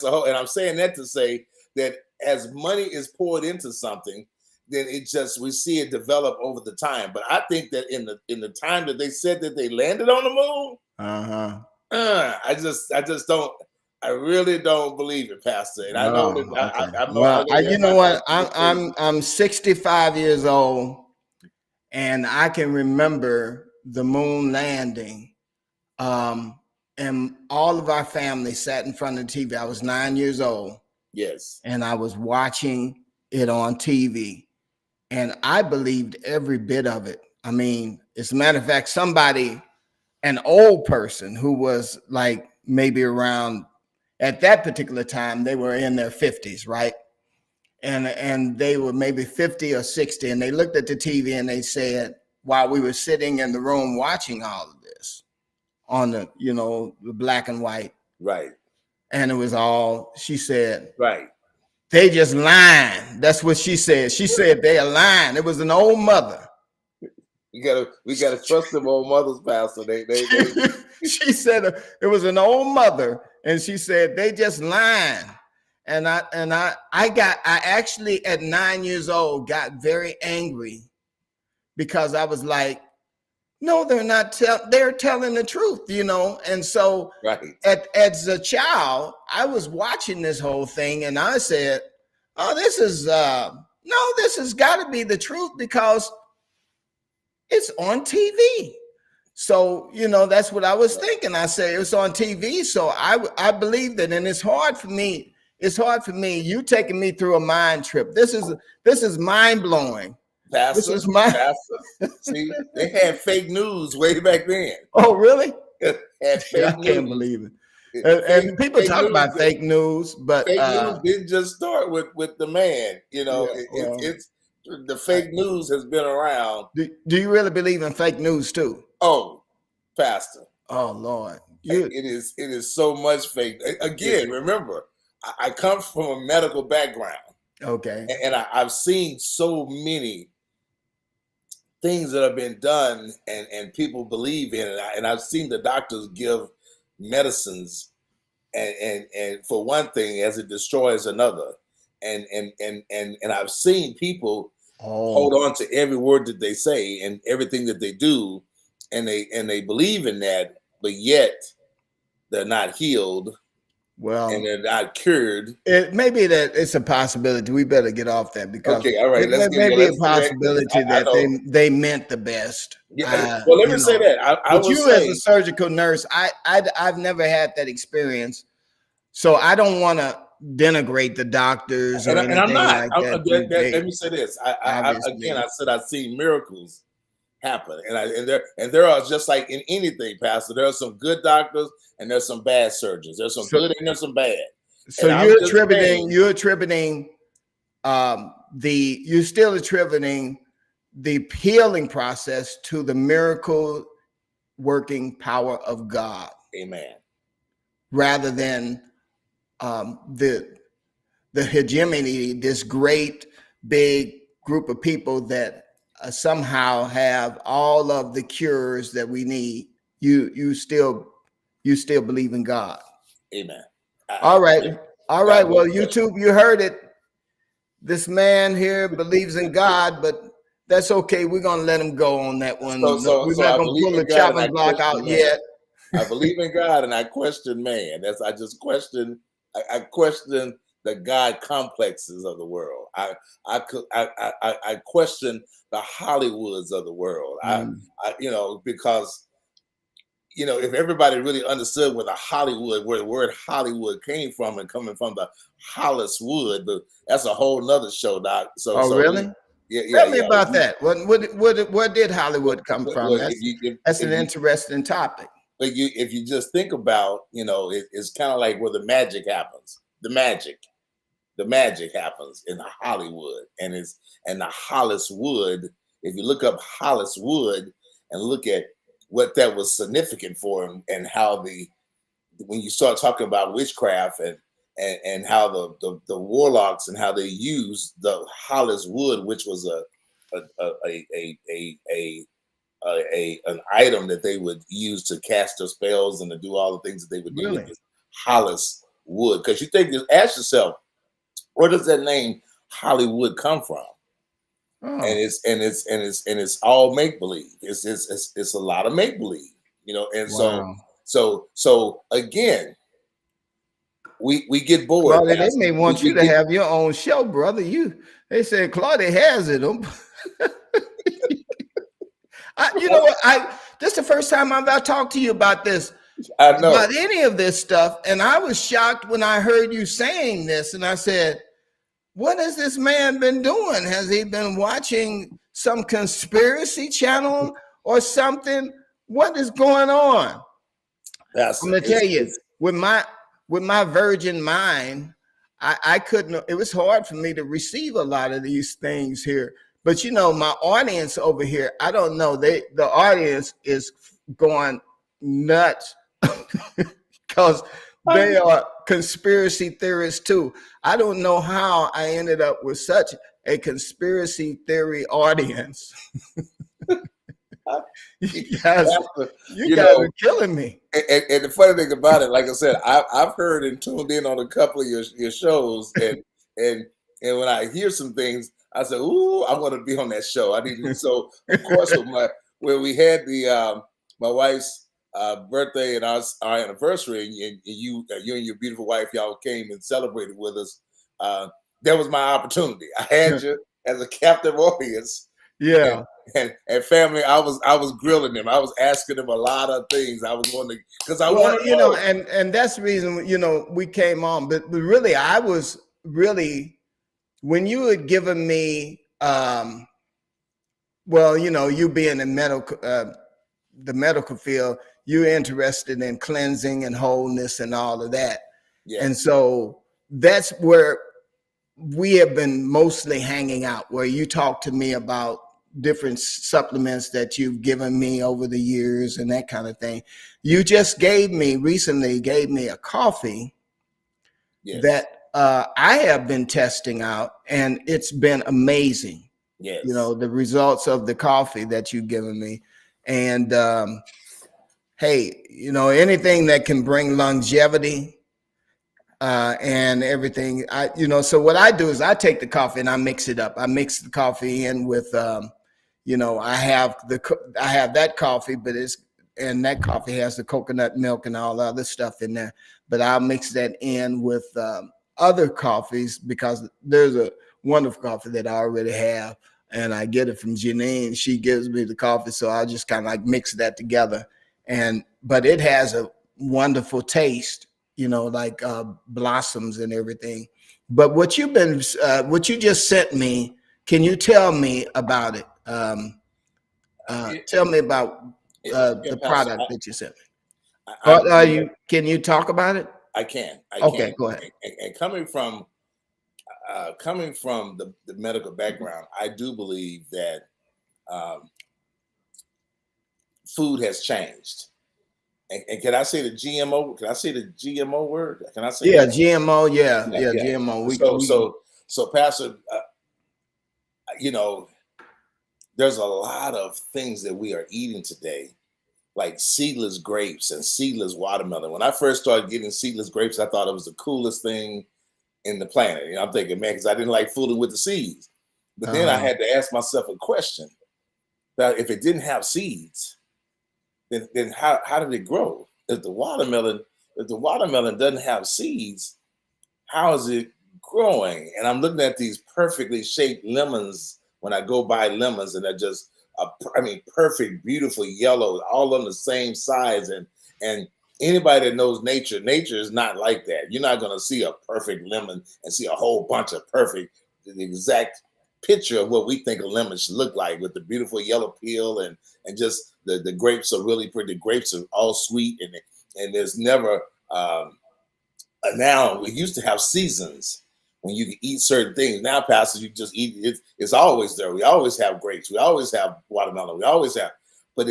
So, and I'm saying that to say that as money is poured into something, then we see it develop over the time. But I think that in the time that they said that they landed on the moon, I just don't. I really don't believe it, Pastor. And I know that Oh, okay. I know Well, you know what? crazy. I'm 65 years old, and I can remember the moon landing. And all of our family sat in front of the TV. I was 9 years old. Yes. And I was watching it on TV, and I believed every bit of it. I mean, as a matter of fact, an old person who was like maybe around at that particular time, they were in their 50s, right? And they were maybe 50 or 60, and they looked at the TV and they said, while we were sitting in the room watching all of this on the black and white, right, and it was all, she said, right, they just lying. That's what she said. She said they are lying. It was an old mother. We gotta trust them old mothers, Pastor. They She said it was an old mother, and she said they just lying. And I actually at 9 years old got very angry because I was like, no, they're not. They're telling the truth, And so, right. As a child, I was watching this whole thing, and I said, "Oh, this is this has got to be the truth because it's on TV." So, that's what I was thinking. I said it was on TV, so I believed it, and it's hard for me. It's hard for me. You taking me through a mind trip. This is mind blowing. Pastor, This is my Pastor. See, they had fake news way back then. Oh, really? Had fake I news. can't believe it. And people talk about fake news, but fake news didn't just start with the man. It's the fake news has been around. Do you really believe in fake news too? Oh, Pastor. Oh, Lord. It is so much fake. Again, remember, I come from a medical background. Okay. And I've seen so many things that have been done and people believe in it. And I've seen the doctors give medicines and for one thing as it destroys another. And I've seen people hold on to every word that they say and everything that they do, and they believe in that, but yet they're not healed. Well, and they're not cured. Maybe that it's a possibility. We better get off that because okay, all right. There may be a possibility that they meant the best. Yeah. Well, let me say that. But you, as a surgical nurse, I've never had that experience, so I don't want to denigrate the doctors or anything I'm not. like that. Let me say this. I said I've seen miracles happen, and there are, just like in anything, Pastor, there are some good doctors and there's some bad surgeons. There's some good and there's some bad. So you're attributing the healing process to the miracle working power of God. Amen. Rather than the hegemony, this great big group of people that somehow have all of the cures that we need. You still believe in God. Amen. All right. Well, YouTube, you heard it. This man here believes in God, but that's okay. We're gonna let him go on that one. We're not gonna pull the chopping block out yet. I believe in God, and I question man. I question the God complexes of the world. I question the Hollywoods of the world. Because if everybody really understood where the word Hollywood came from, and coming from the Holliswood, but that's a whole nother show, Doc. Really? Yeah. Tell me about that. Where did Hollywood come from? That's an interesting topic. But if you just think about, it's kind of like where the magic happens. The magic happens in Hollywood, and the Holliswood. If you look up Holliswood and look at what that was significant for, and how when you start talking about witchcraft and how the warlocks and how they used the Holliswood, which was an item that they would use to cast their spells and to do all the things that they would do with this Hollis Wood? Because you think, ask yourself, where does that name Hollywood come from? And Oh, it's all make believe. It's a lot of make believe, And wow. so again, we get bored, Claudia, they Pastor. may We, want you we to get have your own show, brother. They said Claudia has it. You know what? This is the first time I've ever talked to you about this, I know. about any of this stuff, and I was shocked when I heard you saying this, and I said, "What has this man been doing? Has he been watching some conspiracy channel or something? What is going on?" I'm Pastor, gonna tell you, it's with my virgin mind, I couldn't. It was hard for me to receive a lot of these things here. But my audience over here, I don't know. The audience is going nuts because they are conspiracy theorists too. I don't know how I ended up with such a conspiracy theory audience. You guys, Pastor, you guys are killing me. and the funny thing about it, like I said, I've heard and tuned in on a couple of your shows, and when I hear some things, I say, "Ooh, I want to be on that show." I need to. So of course, when we had the my wife's birthday and our anniversary, and you and your beautiful wife, y'all came and celebrated with us. That was my opportunity. I had you as a captive audience. Yeah. And family, I was grilling them. I was asking them a lot of things. I was wondering because I Well, want to know. and that's the reason we came on. But really, I was really, when you had given me, well, you being in the medical field, you're interested in cleansing and wholeness and all of that. Yeah, And so that's where we have been mostly hanging out, where you talk to me about different supplements that you've given me over the years and that kind of thing. You just recently gave me a coffee yes, that I have been testing out, and it's been amazing. yes. The results of the coffee that you've given me. And hey, anything that can bring longevity and everything. So what I do is I take the coffee and I mix it up. I mix the coffee in with, I have that coffee, and that coffee has the coconut milk and all the other stuff in there. But I'll mix that in with other coffees, because there's a wonderful coffee that I already have, and I get it from Janine. She gives me the coffee, so I just kind of like mix that together. But it has a wonderful taste, like blossoms and everything. But what you just sent me, can you tell me about it? Tell me about Yeah, the Pastor, product that you sent me. I believe Can you talk about it? I can. I Okay, can. go ahead. And coming from the medical background, I do believe that um, food has changed. And can I say the GMO? Can I say the GMO word? Can I say Yeah, that? GMO. Yeah, Yeah, yeah. GMO. So, Pastor, you know, there's a lot of things that we are eating today, like seedless grapes and seedless watermelon. When I first started getting seedless grapes, I thought it was the coolest thing in the planet. I'm thinking, man, because I didn't like fooling with the seeds. But then I uh-huh. had to ask myself a question: that if it didn't have seeds, then how did it grow? If the watermelon doesn't have seeds, how is it growing? And I'm looking at these perfectly shaped lemons when I go buy lemons, and they're just, perfect, beautiful yellow, all on the same size. And anybody that knows nature is not like that. You're not going to see a perfect lemon and see a whole bunch of perfect, the exact picture of what we think a lemon should look like, with the beautiful yellow peel, and just the grapes are really pretty. The grapes are all sweet, and there's never now we used to have seasons when you could eat certain things. Now, Pastor, you just eat it. It's always there. We always have grapes. We always have watermelon. We always have, but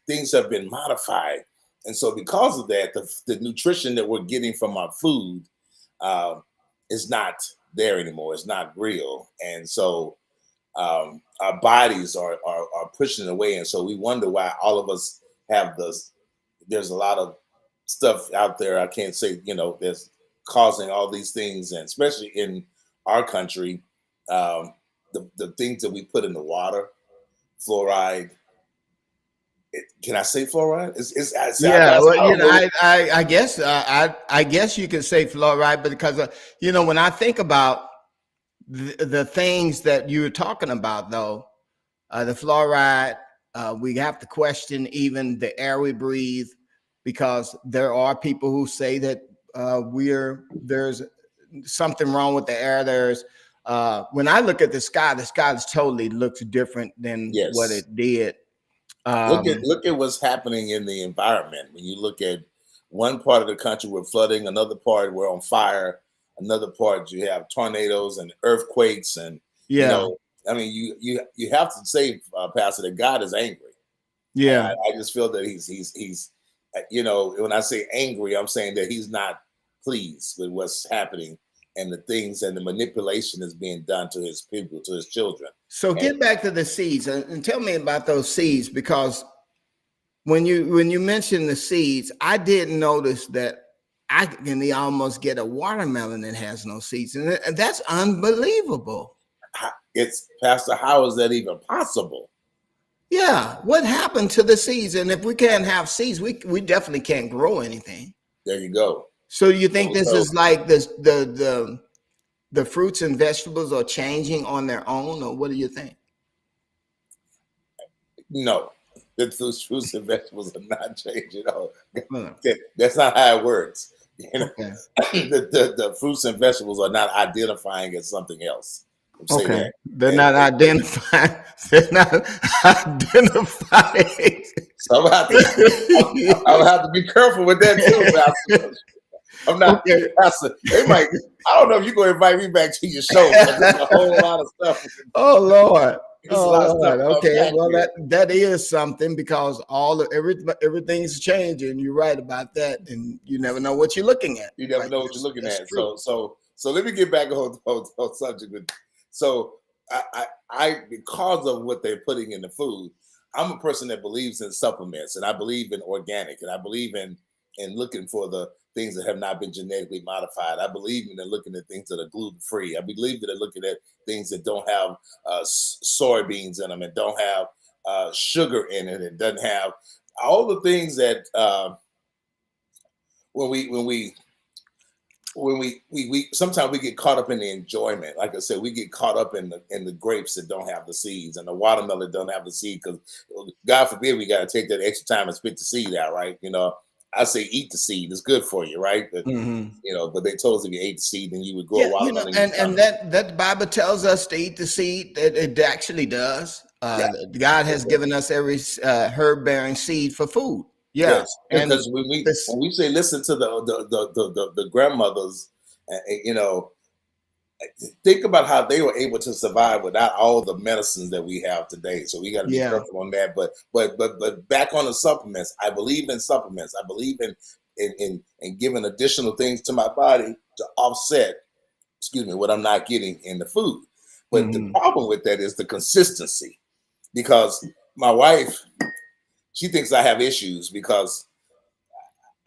things have been modified, and so because of that, the nutrition that we're getting from our food uh, is not there anymore. It's not real, and so our bodies are pushing it away, and so we wonder why all of us have this. There's a lot of stuff out there. I can't say, there's causing all these things, and especially in our country, the things that we put in the water, fluoride. Can I say fluoride? Yeah, well, I don't know. I guess you could say fluoride, but because when I think about the things that you were talking about, though, the fluoride, we have to question even the air we breathe, because there are people who say that there's something wrong with the air. There's when I look at the sky totally looks different than what Yes. it did. Look at what's happening in the environment. When you look at one part of the country, we're flooding, another part we're on fire, another part you have tornadoes and earthquakes, and Yeah, I mean, you have to say, Pastor, that God is angry. And yeah. I just feel that he's when I say angry, I'm saying that he's not pleased with what's happening and the things and the manipulation is being done to his people, to his children. So And get back to the seeds and tell me about those seeds, because when you mentioned the seeds, I didn't notice that I can almost get a watermelon that has no seeds, and that's unbelievable. it's Pastor, how is that even possible? Yeah, what happened to the seeds? And if we can't have seeds, we definitely can't grow anything. There you go. So you think this So is like this the fruits and vegetables are changing on their own, or what do you think? no, those fruits and vegetables are not changing. Hmm. That's not how it works. Okay. The fruits and vegetables are not identifying as something else. Say Okay. that. They're not identifying. They're not identifying. So I'll have to be careful with that too, Pastor. I'm not, Okay. Pastor. I don't know if you're going to invite me back to your show. There's a whole lot of stuff. Oh Lord. There's a lot of stuff. Okay. Well, that is something, because everything's changing. You're right about that, and you never know what you're looking at. You never Right? know what you're looking at. True. So let me get back on subject. So I because of what they're putting in the food, I'm a person that believes in supplements, and I believe in organic, and I believe in looking for the things that have not been genetically modified. I believe in looking at things that are gluten free. I believe that they're looking at things that don't have soybeans in them, and don't have sugar in it, and doesn't have all the things that when we sometimes we get caught up in the enjoyment. Like I said, we get caught up in the grapes that don't have the seeds, and the watermelon that don't have the seed, because God forbid we got to take that extra time and spit the seed out, right? I say eat the seed; it's good for you, right? But but they told us if you ate the seed, then you would grow a watermelon. And that Bible tells us to eat the seed. It actually does. God has given us every herb bearing seed for food. Yeah, yes, because when we say listen to the grandmothers, think about how they were able to survive without all the medicines that we have today. So we got to be careful on that. But back on the supplements, I believe in supplements. I believe in giving additional things to my body to offset, what I'm not getting in the food. But the problem with that is the consistency, because my wife, she thinks I have issues because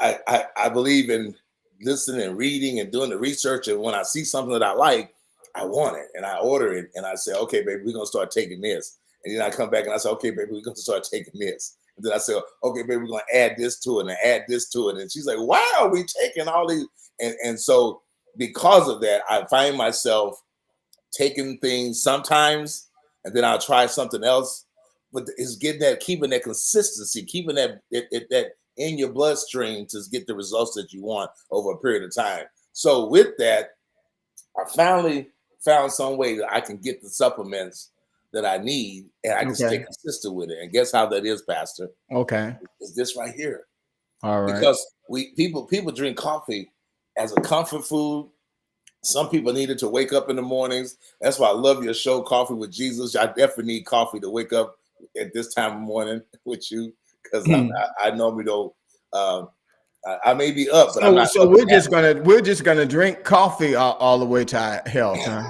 I believe in listening and reading and doing the research. And when I see something that I like, I want it and I order it. And I say, okay, baby, we're going to start taking this. And then I come back and I say, okay, baby, we're going to start taking this. And then I say, okay, baby, we're going to add this to it and add this to it. And she's like, why are we taking all these? And so because of that, I find myself taking things sometimes, and then I'll try something else. But it's keeping that consistency, keeping that in your bloodstream to get the results that you want over a period of time. So with that, I finally found some way that I can get the supplements that I need, and I can stay consistent with it. And guess how that is, Pastor? Okay. It's this right here. All right. Because people drink coffee as a comfort food. Some people need it to wake up in the mornings. That's why I love your show, Coffee with Jesus. I definitely need coffee to wake up at this time of morning with you, because I normally don't. I may be up, but I'm not. So we're just gonna drink coffee all the way to health, huh?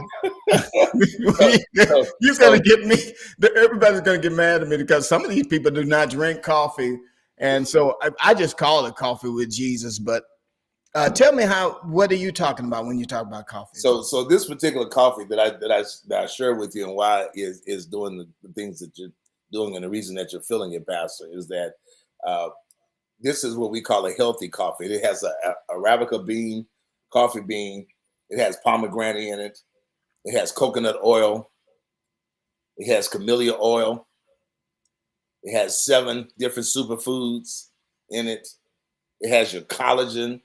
You're gonna get me. Everybody's gonna get mad at me because some of these people do not drink coffee, and so I just call it Coffee with Jesus. But Tell me what are you talking about when you talk about coffee? So this particular coffee that I share with you, and why is doing the things that you're doing, and the reason that you're feeling it, Pastor, is that uh, this is what we call a healthy coffee. It has a Arabica bean, coffee bean. It has pomegranate in it. It has coconut oil. It has camellia oil. It has 7 different superfoods in it. It has your collagen.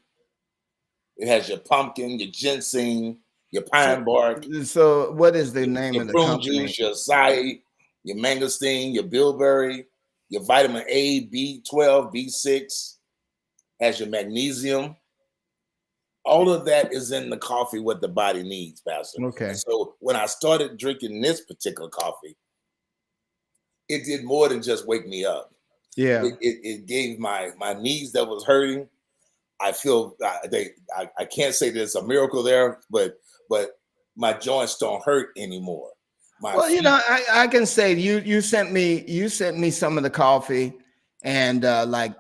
It has your pumpkin, your ginseng, your pine bark, So what is the name your of the prune company? juice, your acai, your mangosteen, your bilberry, your vitamin A, B12, B6, has your magnesium. All of that is in the coffee, what the body needs, Pastor. Okay. And so when I started drinking this particular coffee, it did more than just wake me up. Yeah. It gave my knees that was hurting. I feel I can't say there's a miracle there, but my joints don't hurt anymore. My Well, feet, I can say you sent me some of the coffee, and like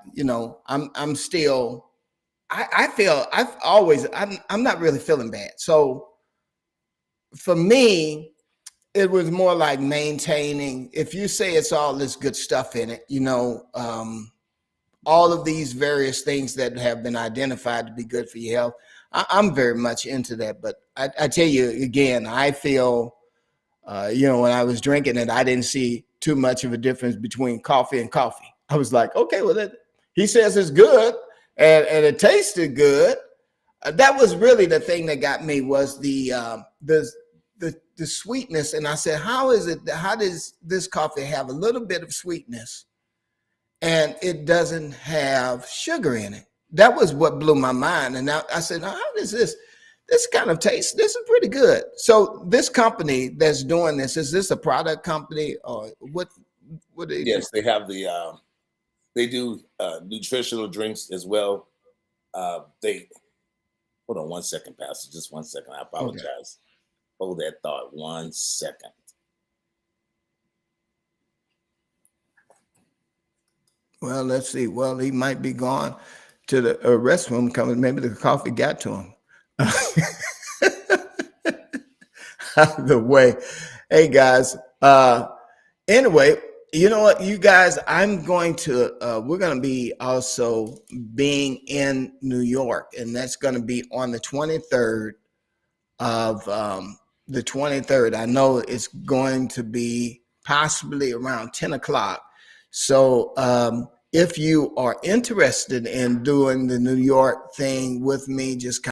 I'm still I feel I'm not really feeling bad. So for me, it was more like maintaining. If you say it's all this good stuff in it, all of these various things that have been identified to be good for your health, I'm very much into that. But I tell you again, I feel. When I was drinking it, I didn't see too much of a difference between coffee and coffee. I was like, okay, well, he says it's good and it tasted good. That was really the thing that got me was the sweetness. And I said, how does this coffee have a little bit of sweetness and it doesn't have sugar in it? That was what blew my mind. And now I said, how does this kind of taste? This is pretty good. So this company that's doing this, is this a product company or what do they do? yes, they have they do nutritional drinks as well. They hold on one second, Pastor. Just 1 second. I Okay. apologize. Hold that thought 1 second. Well, let's see. Well, he might be gone to the restroom coming. Maybe the coffee got to him. Either way, hey guys. Anyway, you know what, you guys, we're going to be also being in New York, and that's going to be on the 23rd of the 23rd. I know it's going to be possibly around 10 o'clock. So if you are interested in doing the New York thing with me, just